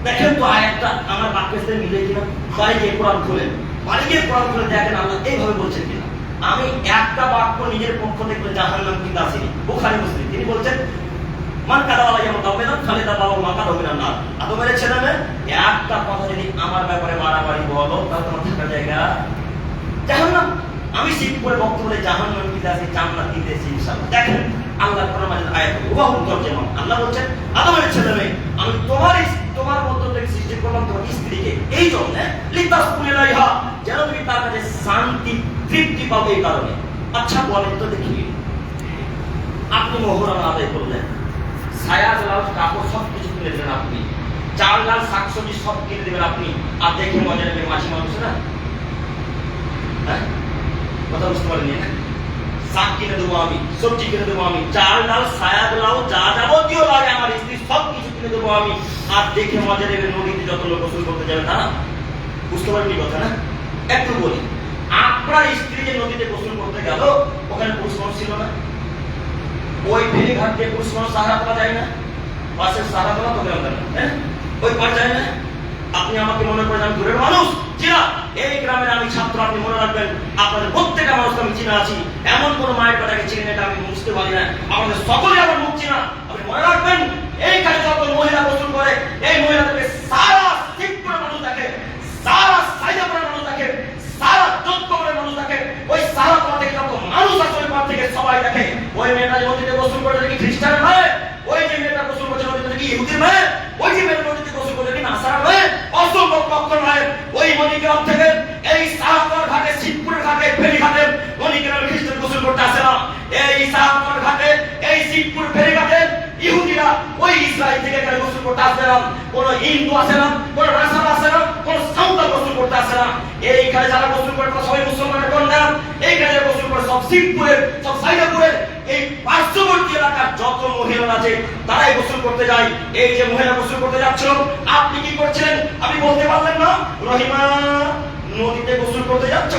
দেখেন তো আয়াতটা আমার বাক্যের সাথে মিলে কিনা? বাড়ি গিয়ে কোরআন খুলেন, বাড়ি গিয়ে কোরআন খুলে দেখেন আল্লাহ এইভাবে বলছেন কিনা। আমি একটা বাক্য নিজের পক্ষ থেকে জাহান্নাম কিন্তু আসিনি, বুখারী মুসলিম, তিনি বলছেন মান কাদা আলাইহি মুতাওয়াবিনান খালিদা বাবা মাকা রবিনা না। আদমের ছেলে একটা কথা যদি আমার ব্যাপারে বাড়াবাড়ি বলো, তাহলে তোমার থাকার জায়গা জাহান্নাম। আমি শিবপুরে বক্তব্য বলে জাহান্নাম কি আছে, জান্নাত দিতেছি ইনশাআল্লাহ। দেখেন আল্লাহর কোরআন মাজিদ আয়াত ওয়াহু তরজমা, আল্লাহ বলছেন আদমের ছেলে আমি তোমার মধ্য থেকে সৃষ্টি করলাম তোমার স্ত্রীকে, এই জন্য লিতাসকুনু ইলাইহা, যেন তুমি তার কাছে শান্তি, তৃপ্তি পাও এই কারণে। আচ্ছা বলেন তো দেখি, আপনি মোহরানা আদায় করলেন, ছায়া লাল কাপড় সব কিছু কিনে দেবেন আপনি, চাল ডাল শাকসবজি সব কিনে দেবেন আপনি, আর দেখে মজা নেবে মাঝি মানুষ না, হ্যাঁ কথা বুঝতে পারেনি? শাক কিনে দেবো আমি, সবজি কিনে দেবো আমি, চাল ডাল ছায়া লাউ যা যাবতীয় লাগে আমার স্ত্রী সব কিছু কিনে দেবো আমি, আর দেখে মজা নেবে নদীতে যত লোক গোসল করতে যাবে তারা। বুঝতে পারেননি কথা না? একটু বলি, আপনার স্ত্রী যে নদীতে গোসল করতে গেল, ওখানে পুরুষ মানুষ ছিল না? ওই ফেরিঘাট দিয়ে পুরুষ মানুষ সাহারা করা যায় না? পাশের সাহারা করা তো কেমন না, হ্যাঁ ওই পার যায় না? আপনি আমাকে মনে করেন আমি দূরের মানুষ, চিনা এই গ্রামের আমি ছাত্র, আপনি মনে রাখবেন আপনাদের প্রত্যেকটা মানুষকে আমি চিনা আছি, এমন কোন মায়ের কথাকে চিনি না আমি বুঝতে পারি না, আমাদের সকলে আমার মুখ চিনা। আপনি মনে রাখবেন এই কাজে যত মহিলা গোসল করে, এই মহিলাদেরকে সারা শিবপুরে মানুষ দেখে, সারা সাইদাপুরের মানুষ দেখে, সারা যোধপুরের মানুষ দেখে, ওই সারা পর থেকে যত মানুষ আছে ওই পর থেকে সবাই দেখে। ওই মেয়েটা নদীতে গোসল করে কি খ্রিস্টানের মেয়ে? ওই যে মেয়েটা গোসল করছে নদীতে কি ইহুদির মেয়ে? ওই যে মেয়েটা নদীতে গোসল করছে কি নাসারা মেয়ে? অসংখ্য পক্ষ নয়। ওই মণিগ্রাম থেকে এই সাহাপুর ঘাটে, শিবপুরের ঘাটে, ফেরিঘাটে মণিগ্রামের খ্রিস্টান গোসল করতে আসে না। এই সাহাপুর ঘাটে, এই শিবপুর ফেরিঘাটে ইহুদিরা ওই ইসরায়েল থেকে এখানে গোসল করতে আসে না। কোন হিন্দু আসে না, কোন নাসারা আসে না, কোন সাঁওতাল গোসল করতে আসে না। এইখানে যারা গোসল করে সবাই মুসলমানের কন্যা, এইখানে গোসল করে সব শিবপুরের, সব সাইদাপুরের, এই পার্শ্ববর্তী এলাকার যত মহিলা আছে তারাই গোসল করতে যায়। এই যে মহিলা গোসল করতে যাচ্ছিল, আপনি কি করছিলেন? আপনি বলতে পারলেন না রহিমা নদীতে গোসল করতে যাচ্ছ?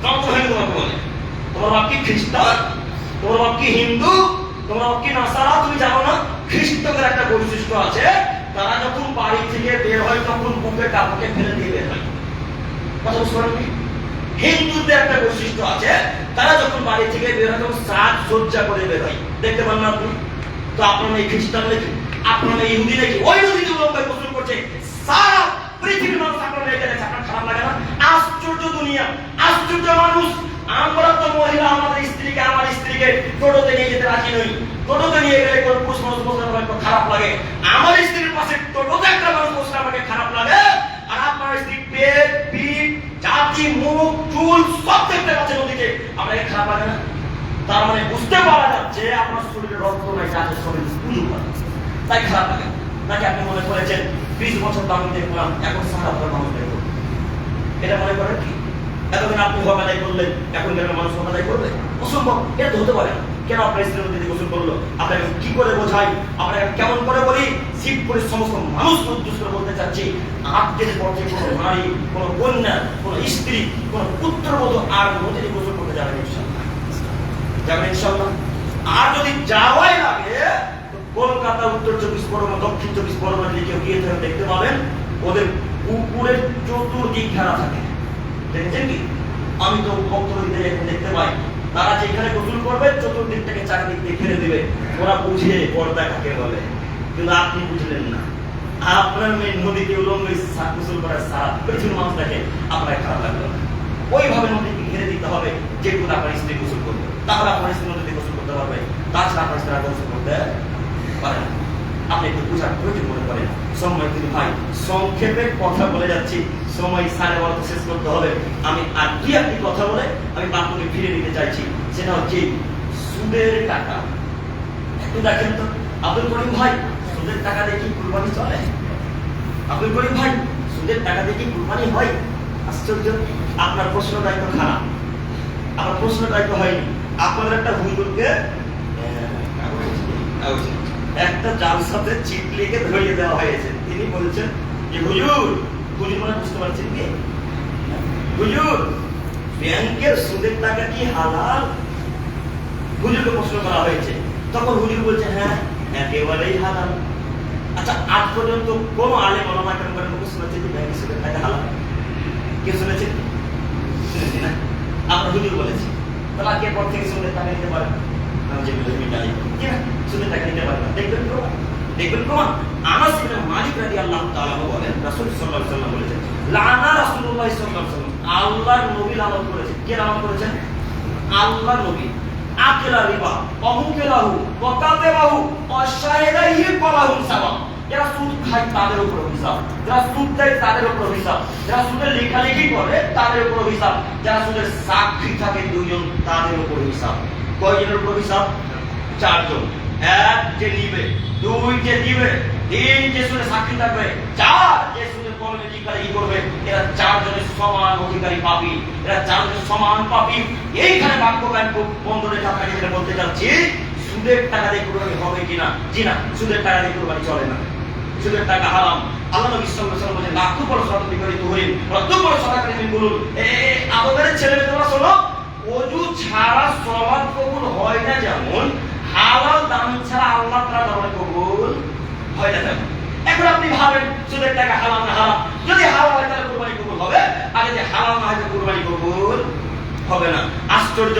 যত হিন্দু তোমাকে বলে তোমার বাপ কি খ্রিস্টান, তোমার বাপ কি হিন্দু, তোমার বাপ কি নাসারা, তুমি জানো না? খ্রিস্টদের একটা বৈশিষ্ট্য আছে, তারা যখন বাড়ি থেকে বের হয় তখন বুকে কাপড়কে ফেলে দিয়ে বের হয়। কথা বুঝতে পারেননি? হিন্দুদের একটা বৈশিষ্ট্য আছে, তারা যখন বাড়ি থেকে বের হয় তখন সাজ সজ্জা করে বের হয়। দেখতে পান না আপনি? তো আপনার এই খ্রিস্টান নাকি, আপনার এই ইহুদি নাকি ওই নদীতে লোকটা গোসল করছে, সারা পৃথিবীর মানুষ আপনার মেয়েকে দেখছে, আপনার খারাপ লাগে না? আশ্চর্য দুনিয়া, আশ্চর্য মানুষ। আমরা তো মহিলা আমাদের স্ত্রীকে, আমার স্ত্রীকে টোটোতে নিয়ে যেতে রাজি নই। টোটোতে নিয়ে গেলে কোন পুরুষ মানুষ বসলে আমার খারাপ লাগে। আমার স্ত্রীর পাশে টোটোতে একটা মানুষ বসলে আমাকে খারাপ লাগে। আর আপনার স্ত্রী পেট, পিঠ, জাতি, মুখ, চুল সব দেখতে পাচ্ছে নদীতে, আপনাকে খারাপ লাগে না? তার মানে বুঝতে পারা যাচ্ছে আপনার শরীরে রক্ত নাই, যাতে শরীর পুজো করে, তাই খারাপ লাগে। নাকি আপনি মনে করেছেন 20 বছর দামি দেখলাম, এখন সাহারা মানুষ দেখবো, এটা মনে করেন কি? এতদিন আপনি হকাদাই করলেন, এখন গ্রামের মানুষ হকাদাই করবে? অসম্ভব, এটা তো হতে পারে না। কেন আপনার স্ত্রী নদীতে গোসল করলো? আপনাকে কি করে বোঝাই, আপনাকে কেমন করে বলি? শিব করে সমস্ত মানুষ উদ্দেশ্য করে বলতে চাচ্ছি, আজকের পথে কোনো নারী, কোনো কন্যা, কোনো স্ত্রী, কোনো পুত্রবধূ আর নদীতে গোসল করতে যাবে ইনশাআল্লাহ, যাবে ইনশাআল্লাহ। আর যদি যাওয়াই লাগে, কলকাতা, উত্তর 24 পরগনা, দক্ষিণ 24 পরগনা দিকে গিয়ে দেখতে পাবেন ওদের পুকুরের চতুর্দিক ঘেরা থাকে। দেখছেন কি? আমি তো বক্তব্য দিতে দেখতে পাই, তারা যেখানে গোসল করবে চতুর্দিকটাকে চারিদিক দিয়ে ঘিরে দিবে। ওরা বুঝে পর্দা কাকে বলে, কিন্তু আপনি বুঝলেন না। আপনার মেয়ে নদীকে উলঙ্গ গোসল করার সারা পেছনে মানুষ দেখে, আপনার খারাপ লাগলো না। ওইভাবে নদীকে ঘিরে দিতে হবে যেগুলো আপনার স্ত্রী গোসল করবে, তাহলে আপনার স্ত্রী নদীতে গোসল করতে পারবে, তাছাড়া আপনার স্ত্রী গোসল করতে পারে না। আপনি একটু বোঝার প্রয়োজন মনে করেন। সময় কিন্তু ভাই সংক্ষেপে কথা বলে যাচ্ছি, সময় 12:30 শেষ করতে হবে। আমি আর কি একটি কথা বলে আমি বাক্যকে ফিরে নিতে চাইছি, সেটা হচ্ছে সুদের টাকা। একটু দেখেন তো আব্দুল করিম ভাই, সুদের টাকা দিয়ে কি কুরবানি চলে? আব্দুল করিম ভাই, সুদের টাকা দিয়ে কি কুরবানি হয়? আশ্চর্য। আপনার প্রশ্নটা একটু খারাপ, আমার প্রশ্নটা একটু হয়নি। আপনাদের একটা হুজুরকে একটা জালসাতে চিট লিখে ধরিয়ে দেওয়া হয়েছে। তিনি বলছেন যে হুজুর, হুজুর মানে বুঝতে পারছেন কি? হুজুর, ব্যাংকের সুদের টাকা কি হালাল? হুজুরকে প্রশ্ন করা হয়েছে। তখন হুজুর বলছে হ্যাঁ, একেবারেই হালাল। আচ্ছা, আজ পর্যন্ত কোন আলেম ওলামা কেরামের মুখে শুনেছেন যে ব্যাংকের সুদের টাকা হালাল? কে শুনেছেন? শুনেছি না? আমরা হুজুর বলেছি। তাহলে আজকের পর থেকে সুদের টাকা নিতে পারেন? সুদের টাকা নিতে পারেন না। দেখবেন প্রমাণ, দেখবেন প্রমাণ। আনাস ইবনে মালিক রাদিয়াল্লাহু তাআলা বলেন, রাসূল সাল্লাল্লাহু আলাইহি ওয়াসাল্লাম বলেছেন, লানা রাসূলুল্লাহ সাল্লাল্লাহু আলাইহি ওয়াসাল্লাম, আল্লাহর নবী লানত করেছেন। কে লানত করেছেন? আল্লাহর নবী। আকিলা রিবা, অমুকেলাহু, ওয়াকাতেবাহু, অশাহিদাহি ফালাহুম সাওয়া। যারা সুদ খায় তাদের উপর হিসাব, যারা সুদ দেয় তাদের উপর হিসাব, যারা সুদের লেখালেখি করে তাদের উপর হিসাব, যারা সুদের সাক্ষী থাকে দুইজন তাদের উপর হিসাব। কয়জনের উপর হিসাব? 4 জন। 1 যে নিবে, 2 যে দিবে, 3 যে সুদে সাক্ষী থাকবে, 4 যে সুদের কলমে লেখালেখি করবে। এরা 4 জনের সমান অধিকারী পাপী, এরা 4 জনের সমান পাপী। এইখানে বাক্য বন্ধ রেখে আপনাকে যেটা বলতে চাচ্ছি, সুদের টাকা দিয়ে কুরবানি হবে কিনা? জি না, সুদের টাকা দিয়ে কুরবানি চলে না, সুদের টাকা হারাম। আল্লাহ নবী সাল্লাল্লাহু আলাইহি ওয়াসাল্লাম বলেন, লাখো বড় সদাকা করি তুহিন, কত বড় সদাকা তুমি বলুন। আমাদের ছেলেমেয়েরা শোনো, ওযু ছাড়া সালাত কবুল হয় না, যেমন হালাল দান ছাড়া আল্লাহ তাআলা দরবারে কবুল হয় না। এখন আপনি ভাবেন সুদের টাকা হালাল না হারাম? যদি হালাল হয় তাহলে কুরবানি কবুল হবে, আর যদি হালাল না হয় তাহলে কুরবানি কবুল হবে না। আশ্চর্য।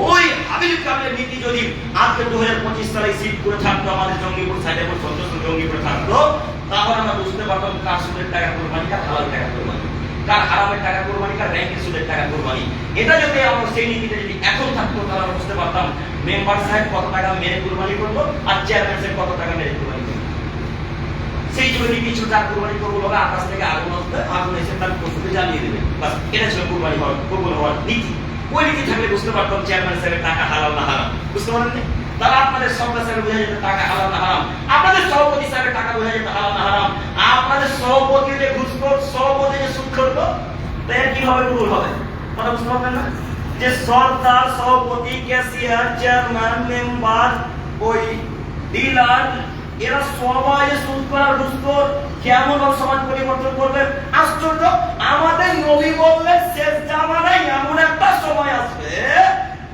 ওই হাবিব কামের নীতি যদি আজকে 2025 সালে সিট করে থাকতো, আমাদের জঙ্গিপুর সাইডে জঙ্গিপুরে থাকতো, তাহলে আমরা বুঝতে পারতাম কার সুদের টাকা কুরবানি, কার হালাল টাকা কুরবানি, কার হারামের টাকা কুরবানি, কার ব্যাংকের সুদের টাকা কুরবানি। এটা যদি আমরা সেই নীতিতে যদি এখন থাকতো, তাহলে আমরা বুঝতে পারতাম মেম্বার সাহেব কত টাকা মেরে কুরবানি করলো আর চেয়ারম্যান সাহেব কত টাকা মেরে কুরবানি করলো। সেই জন্য কিছু যার কুরবানি কবুল হবে, আকাশ থেকে আগুন আসবে, আগুন এসে তার পশুকে জ্বালিয়ে দেবে, বাস এটা ছিল কুরবানি কবুল হওয়ার নীতি। ওই নীতি থাকলে বুঝতে পারতাম চেয়ারম্যান সাহেবের টাকা হালাল না হারাম। বুঝতে পারেননি? তাহলে আপনাদের সরকার সাহেবের বোঝা যেত টাকা হালাল না হারাম, আপনাদের সভাপতি সাহেবের টাকা বোঝা যেত হালাল না হারাম, আপনাদের সভাপতি যে ঘুষখোর, সভাপতি যে সুদ করলো, তাই কিভাবে কবুল হবে? কথা বুঝতে পারবেন না? যে সরকার, সভাপতি, ক্যাশিয়ার, চেয়ারম্যান, মেম্বার, ওই ডিলার, এরা সবাই সুদ করার ঘুষখোর, কেমন সমাজ পরিবর্তন করবে? আশ্চর্য। আমাদের নবী বললেন শেষ জামানায় এমন একটা সময় আসবে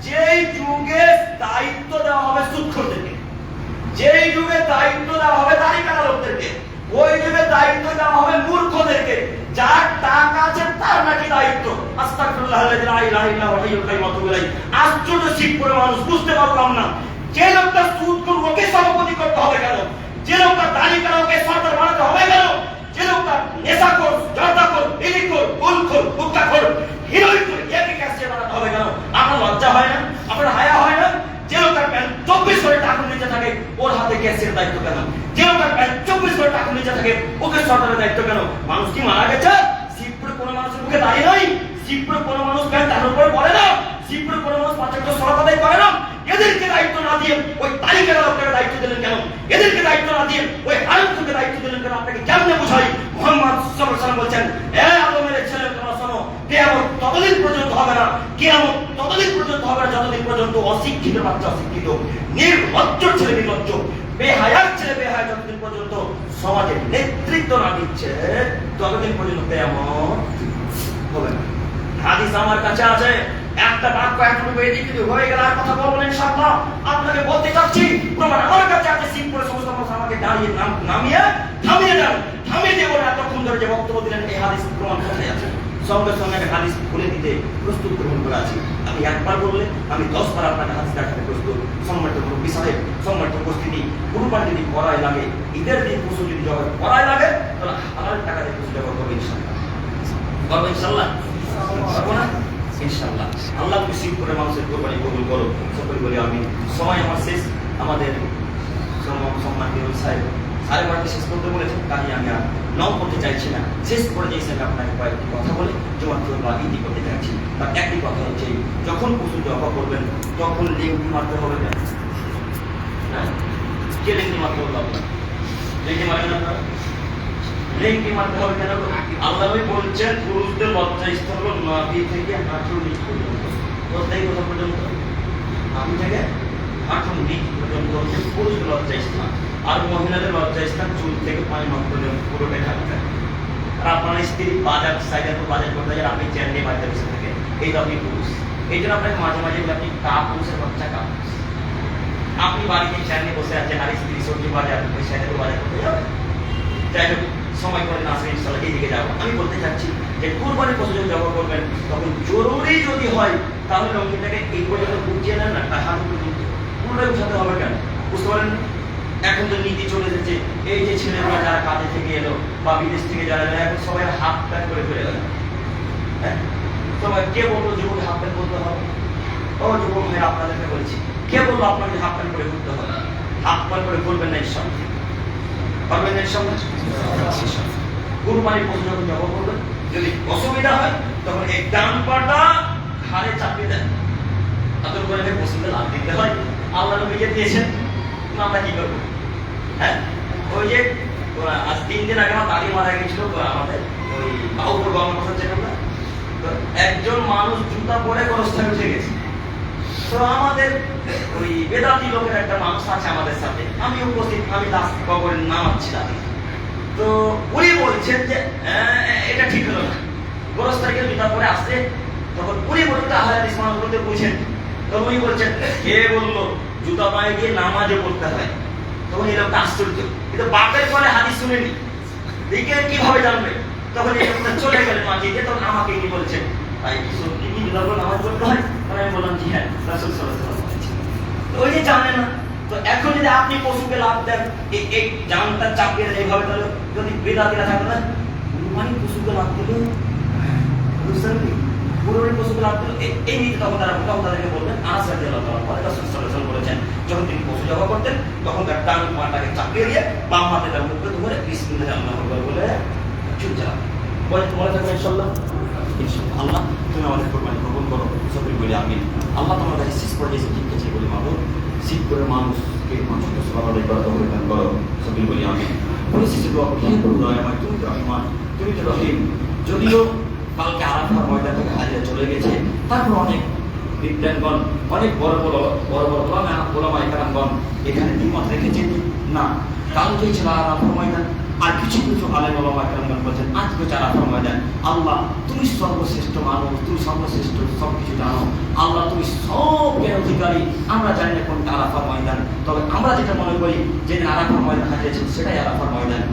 যেই যুগে দায়িত্ব দেওয়া হবে সুদখোরদেরকে, যেই যুগে দায়িত্ব দেওয়া হবে দাড়িকাটা লোকদেরকে, ওই যুগে দায়িত্ব দেওয়া হবে মূর্খদেরকে। যার টাকা আছে তার নাকি দায়িত্ব। আস্তাগফিরুল্লাহ লা ইলাহা ইল্লা হুয়া হাইয়ুল কাইয়্যুম ওয়া আতুবু ইলাইহি। আশ্চর্য শিখ করে মানুষ বুঝতে পারলাম না, যে লোকটা সুদখোর ওকে সভাপতি করতে হবে কেন? যে লোকটা দাড়িকাটা ওকে সরকার বানাতে হবে কেন? যে লোকটা নেশাখোর, জর্দাখোর, বিড়িখোর, গুলখোর, হুক্কাখোর, হিরোইন করে একে ক্যাশিয়ার বানাতে হবে কেন? আপনার লজ্জা হয় না? আপনার হায়া হয় না? যে লোকটার প্যান্ট 24 করে টাকা নিচে থাকে, ওর হাতে ক্যাশিয়ার দায়িত্ব কেন? যে লোকটার প্যান্ট 24 করে টাকা নিচে থাকে, ওকে সরকারের দায়িত্ব কেন? মানুষ কি মারা গেছে? শিবপুরে কোনো মানুষের মুখে দাঁড়িয়ে নাই? শিবপুরে কোনো মানুষ তার উপরে বলে না, শিবপুরে কোনো মানুষ 5 ওয়াক্ত সালাত আদায় করে না। এদেরকে দায়িত্ব না দিয়ে ওই তালিকার আপনাকে দায়িত্ব দিলেন কেন? এদেরকে দায়িত্ব না দিয়ে ওই আলেমকে দায়িত্ব দিলেন কেন? আপনাকে কেমনে বোঝাই? মুহাম্মদ সাল্লাল্লাহু আলাইহি ওয়াসাল্লাম বলেন, এ আদমের ছেলে তোমরা শোনো, কিয়ামত ততদিন পর্যন্ত হবে না, কিয়ামত ততদিন পর্যন্ত হবে না যতদিন পর্যন্ত অশিক্ষিত বাচ্চা অশিক্ষিত, নির্লজ্জ ছেলে নির্লজ্জ, বেহায়ার ছেলে বেহায়া যতদিন পর্যন্ত সমাজের নেতৃত্ব না দিচ্ছে ততদিন পর্যন্ত কিয়ামত হবে না। হাদিস আমার কাছে আছে, একটা বাক্য একটু বেরিয়ে কিন্তু হয়ে গেল, আর কথা বলবো না ইনশাআল্লাহ। আপনাকে বলতে চাচ্ছি, প্রমাণ আমার কাছে আছে। শিবপুরে সমস্ত মানুষ আমাকে দাঁড়িয়ে নামিয়ে থামিয়ে দেন, থামিয়ে দিয়ে বলে এতক্ষণ ধরে যে বক্তব্য দিলেন এই হাদিস প্রমাণ কোথায় আছে? সঙ্গে সঙ্গে আমি হাদিস খুলে দিতে প্রস্তুত গ্রহণ করে আছি। আমি একবার বললে আমি 10 বার আপনাকে হাদিস দেখাতে প্রস্তুত। সম্মানিত মুরব্বী সাহেব, সম্মানিত উপস্থিতি, কুরবানি যদি করাই লাগে, ঈদের দিন পশু যদি জবাই করাই লাগে, তাহলে হালাল টাকা দিয়ে পশু জবাই করবো ইনশাআল্লাহ। করবো ইনশাআল্লাহ? করবো না ইনশাআল্লাহ। আল্লাহ নসিব করে মানুষের কুরবানি কবুল করো, সকলে বলি আমি। সময় আমার শেষ, আমাদের সম্মানিত সাহেব সাড়ে 12টা শেষ করতে বলেছেন, তাই আমি আর নাও করতে চাইছি না। শেষ করে যে হিসেবে আপনাকে কয়েকটি কথা বলে জমা বা ইতি করতে চাইছি। তার একটি কথা হচ্ছে, যখন পশু জবা করবেন তখন লিঙ্কি মারতে হবে না। হ্যাঁ, কে লিঙ্কি মারতে হবে? আপনার লিঙ্কি মারবেন আপনারা? লিঙ্কি মারতে হবে কেন? আল্লাহ বলছেন পুরুষদের লজ্জাস্থান হলো নাভি থেকে হাঁটুর নিচ পর্যন্ত। কোথায় কোথা পর্যন্ত? নাভি থেকে হাঁটুর নিচ পর্যন্ত হচ্ছে পুরুষদের লজ্জাস্থান, আর মহিলাদের লজ্জাস্থান চুল থেকে পানি নখ পর্যন্ত পুরোটাই থাকতে। আর আপনার স্ত্রী বাজার সাইডে তো বাজার করতে যায়, আপনি চেয়ার নিয়ে বাজারে বসে থাকে, এই তো আপনি পুরুষ। এই জন্য আপনাকে মাঝে মাঝে আপনি পুরুষের বাচ্চা কাপুরুষ। আপনি বাড়িতে চেয়ার নিয়ে বসে আছেন, আর স্ত্রী সবজি বাজার ওই সাইডে তো বাজার করতে যাবে। যাই হোক, সময় করে না আসলে ইনশাআল্লাহ এইদিকে যাবো। আমি বলতে চাচ্ছি যে কুরবানি পশু যখন জবাই করবেন তখন জরুরি যদি হয় তাহলে লঙ্গিটাকে এই পর্যন্ত বুঝিয়ে নেন না, তার হাতে পুরোটাই উঠাতে হবে কেন? বুঝতে পারেন? এখন তো নীতি চলে এসেছে, এই যে ছেলেরা যারা কাজে থেকে এলো বা বিদেশ থেকে যারা এলো, এখন সবাই হাফ প্যান্ট করে ফেলে গেল। হ্যাঁ, সবাই কে বললো যুবক হাফ প্যান্ট করতে হবে? ও যুবক ভাই, আপনাদেরকে বলছি, কে বললো আপনাকে হাফ প্যান্ট করে ঘুরতে হবে? হাফ প্যান্ট করে ঘুরবেন না ইনশাআল্লাহ। পারবেন না ইনশাআল্লাহ? কুরবানির পশু যখন জবাই করবেন, যদি অসুবিধা হয় তখন এই ডান পাটা ঘাড়ে চাপিয়ে দেন, আদর করে পশুকে লাভ দিতে হয়। আল্লাহ নবীকে দিয়েছেন, আমরা কি করবো? হ্যাঁ, ওই যে আজ 3 দিন আগে আমার দাদি মারা গেছিল, আমাদের ওই বাহুপুর গঙ্গা কথা চেন না, একজন মানুষ জুতা পরে গোরস্থানে উঠে গেছে। তো আমাদের ওই বেদাতি লোকের একটা মানুষ আছে আমাদের সাথে, আমি উপস্থিত, আমি লাশ কবরে নামাচ্ছি দাদি। তো উনি বলছেন যে এটা ঠিক হলো না, গোরস্থানে জুতা পরে আসছে। তখন উনি বলতে আহলে ইসলাম বলতে বুঝেন, তখন উনি বলছেন কে বললো জুতা পায়ে গিয়ে নামাজও পড়তে হয়? তখন এই লোকটা আশ্চর্য, কিন্তু বাপের পরে হাদিস শুনেনি, দিকে কিভাবে জানবে? তখন এই লোকটা চলে গেলেন মাটিতে, তখন আমাকে কি বলছেন, তাই সত্যি কি জুতা পরে নামাজ পড়তে হয়? আমি বললাম জি হ্যাঁ, রাসূল সাল্লাল্লাহু আলাইহি ওয়াসাল্লাম। ওই যে জানে না। তো এখন যদি আপনি পশুকে লাভ দেন এই জানটা চাপিয়ে দেন এইভাবে, তাহলে যদি বেদাতিরা থাকে না, মানে পশুকে লাভ দিল, বুঝছেন কি? পুরোপুরি পশুকে লাভ দিল, এই নীতি তখন তাদেরকে বলবেন। আনাস রাদিয়াল্লাহু তাআলা পরে রাসূল সাল্লাল্লাহু আলাইহি ওয়াসাল্লাম বলেছেন, যখন তিনি পশু জবাই করতেন তখন তার ডান পাটাকে চাপিয়ে দিয়ে বাম হাতে তার মুখে ধরে বিসমিল্লাহ আল্লাহু আকবার বলে চুপ যান। মনে থাকবে ইনশাআল্লাহ। আল্লাহ তুমি আমাদের কুরবানি কবুল করো, সকলে বলি আমিন। আল্লাহ তোমার কাছে শেষ পর্যায়ে শিক্ষা চাই বলি মাবুদ, শীত করে মানুষকে মানুষকে সালাম আদায় করা তৌফিক দান করো, সকলে বলি আমিন। পরিশেষে দোয়া করি, হে দয়াময়, তুমি তো রহমান, তুমি তো রহিম। যদিও কালকে আরাফার ময়দান থেকে হাজিরা চলে গেছে, তারপর অনেক বিজ্ঞানগণ, অনেক বড় বড় ওলামা ইকরামগণ এখানে দ্বিমত রেখেছেন না কালকেই ছিল আরাফার ময়দান, আর কিছু কিছু আলেম ওলামা ইকরামগণ বলেছেন আজকে হচ্ছে আরাফার ময়দান। আল্লাহ তুমি সর্বশ্রেষ্ঠ মানুষ, তুমি সর্বশ্রেষ্ঠ, সব কিছু জানো। আল্লাহ তুমি সবের অধিকারী, আমরা জানি না কোনটা আরাফার ময়দান, তবে আমরা যেটা মনে করি যে আরাফার ময়দান হাজিয়েছেন সেটাই আরাফার ময়দান।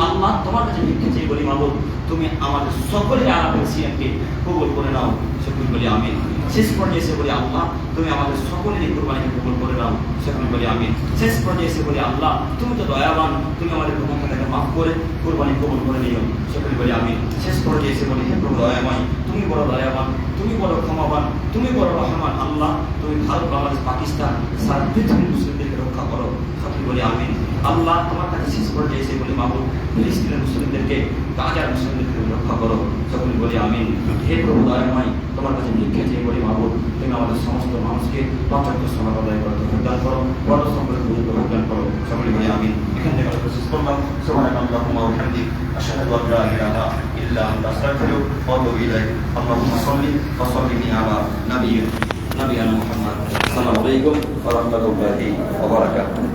আল্লাহ তোমার কাছে ভিক্ষা চেয়ে বলি মাবুদ, তুমি আমাদের সকলের আরাফের সিয়ামকে কবুল করে নাও, সকলে বলি আমিন। শেষ পর্যায়ে এসে বলি আল্লাহ তুমি আমাদের সকলেরই কুরবানিকে কবুল করে নাও, সকলে বলি আমিন। শেষ পর্যায়ে এসে বলি আল্লাহ তুমি তো দয়াবান, তুমি আমাদের গুনাহটাকে মাফ করে কুরবানি কবুল করে নিও, সকলে বলি আমিন। শেষ পর্যায়ে এসে বলি হে প্রভু দয়াময়, তুমি বড় দয়াবান, তুমি বড় ক্ষমাবান, তুমি বড় রহমান। আল্লাহ তুমি ভারত, বাংলাদেশ, পাকিস্তান, সারা পৃথিবীর মুসলিমদেরকে রক্ষা করো, সকলে বলি আমিন। আল্লাহ তোমার কাছে শেষ পর্যায়ে এসে বলি মাবুদ, ফিলিস্তিনের মুসলিমদেরকে, গাজার মুসলিমদেরকে রক্ষা রক্ষা করো। সকলে বলি আমিন। হে প্রভু দয়াময়, তোমার কাছে ভিক্ষা চেয়ে বলি মাবুদ, তুমি আমাদের সমস্ত মানুষকে পাঁচাত্য সমাজ আদায় করতে প্রদান করো, বড় সম্পর্কে গুরুত্ব প্রদান করো। সকলে বলি আমিন। এখান থেকে আমরা শেষ করলাম। সুবহানাল্লাহুম্মা ওয়া বিহামদিক, আশহাদু আল লা ইলাহা ইল্লা আনতা, আস্তাগফিরুকা ওয়া আতুবু ইলাইক। আল্লাহুম্মা সাল্লি ওয়া সাল্লিম আলা নাবিয়িনা মুহাম্মদ। আসসালামু আলাইকুম ওয়া রাহমাতুল্লাহি ওয়া বারাকাতুহু।